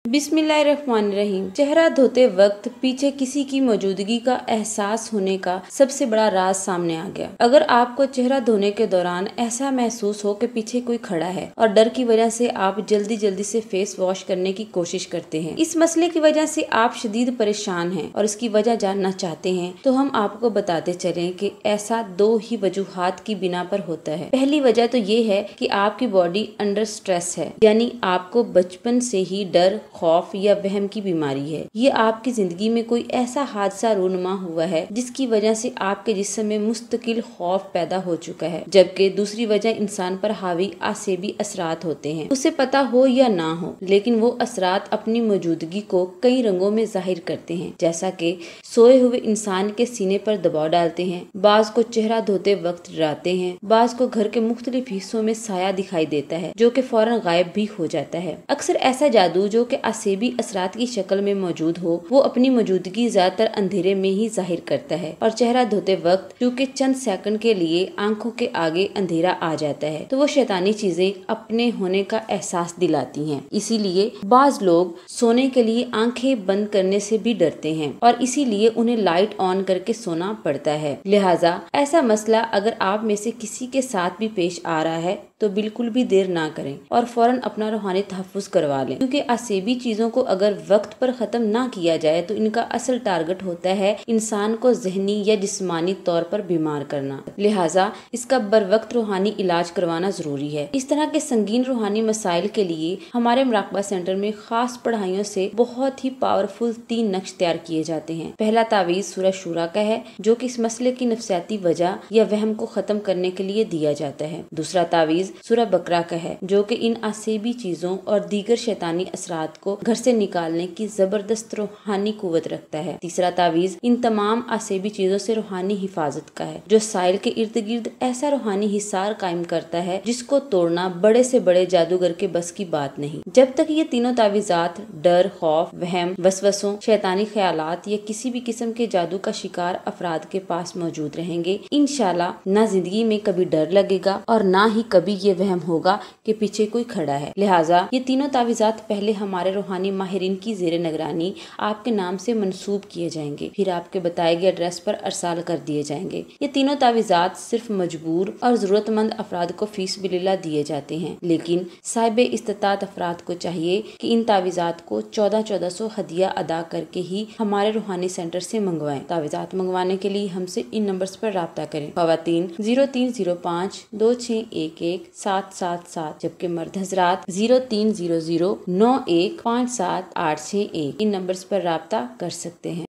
बिस्मिल्लाहिर्रहमानिर्रहीम। चेहरा धोते वक्त पीछे किसी की मौजूदगी का एहसास होने का सबसे बड़ा राज सामने आ गया। अगर आपको चेहरा धोने के दौरान ऐसा महसूस हो कि पीछे कोई खड़ा है और डर की वजह से आप जल्दी जल्दी से फेस वॉश करने की कोशिश करते हैं, इस मसले की वजह से आप शदीद परेशान हैं और इसकी वजह जानना चाहते हैं, तो हम आपको बताते चलें कि ऐसा दो ही वजूहात की बिना पर होता है। पहली वजह तो ये है कि आपकी बॉडी अंडर स्ट्रेस है, यानी आपको बचपन से ही डर, खौफ या वहम की बीमारी है। ये आपकी जिंदगी में कोई ऐसा हादसा रूनुमा हुआ है जिसकी वजह से आपके जिस्म में मुस्तकिल खौफ पैदा हो चुका है। जबकि दूसरी वजह इंसान पर हावी आसेबी असरात होते हैं, उसे पता हो या ना हो, लेकिन वो असरात अपनी मौजूदगी को कई रंगों में जाहिर करते हैं, जैसा कि सोए हुए इंसान के सीने पर दबाव डालते हैं, बाज को चेहरा धोते वक्त डराते हैं, बाज को घर के मुख्तलिफ हिस्सों में साया दिखाई देता है जो कि फौरन गायब भी हो जाता है। अक्सर ऐसा जादू जो कि आसेबी असरात की शक्ल में मौजूद हो, वो अपनी मौजूदगी ज्यादातर अंधेरे में ही जाहिर करता है और चेहरा धोते वक्त क्योंकि चंद सेकंड के लिए आंखों के आगे अंधेरा आ जाता है तो वो शैतानी चीजें अपने होने का एहसास दिलाती हैं। इसीलिए बाज लोग सोने के लिए आंखें बंद करने से भी डरते हैं और इसीलिए उन्हें लाइट ऑन करके सोना पड़ता है। लिहाजा ऐसा मसला अगर आप में से किसी के साथ भी पेश आ रहा है तो बिल्कुल भी देर ना करें और फौरन अपना रूहानी तहफ्फुज करवा लें, क्योंकि आसेबी चीजों को अगर वक्त पर खत्म ना किया जाए तो इनका असल टारगेट होता है इंसान को ज़हनी या जिस्मानी तौर पर बीमार करना। लिहाजा इसका बर वक्त रूहानी इलाज करवाना जरूरी है। इस तरह के संगीन रूहानी मसाइल के लिए हमारे मुराकबा सेंटर में खास पढ़ाइयों से बहुत ही पावरफुल 3 नक्श तैयार किए जाते हैं। पहला तावीज सूरह शूरा का है जो कि इस मसले की नफसियाती वजह या वहम को खत्म करने के लिए दिया जाता है। दूसरा तावीज सूरह बकरा का है जो कि इन आसेबी चीजों और दीगर शैतानी असरात को घर से निकालने की जबरदस्त रूहानी कुव्वत रखता है। तीसरा तावीज इन तमाम आसेबी चीजों से रूहानी हिफाजत का है जो साइल के इर्द गिर्द ऐसा रूहानी हिसार कायम करता है जिसको तोड़ना बड़े से बड़े जादूगर के बस की बात नहीं। जब तक ये तीनों तावीजात डर, खौफ, वहम, वसवसों, शैतानी ख्यालात या किसी भी किस्म के जादू का शिकार अफराद के पास मौजूद रहेंगे, इंशाल्लाह ना जिंदगी में कभी डर लगेगा और ना ही कभी ये वहम होगा कि पीछे कोई खड़ा है। लिहाजा ये तीनों तावीजात पहले हमारे रूहानी माहिरीन की ज़ेरे निगरानी आपके नाम से मंसूब किए जाएंगे, फिर आपके बताए गए एड्रेस पर अरसाल कर दिए जाएंगे। ये तीनों तावीजात सिर्फ मजबूर और जरूरतमंद अफराद को फीस बिलिल्लाह दिए जाते हैं, लेकिन साहिब इस्तात अफराद को चाहिए कि इन तावीजात को 1400 हदिया अदा करके ही हमारे रूहानी सेंटर से मंगवाएं। तावीजात मंगवाने के लिए हमसे इन नंबर्स पर राब्ता करें। खवातीन 0305 2611 777, जबकि मर्द हजरात 0300 9157 861 इन नंबर्स पर राब्ता कर सकते हैं।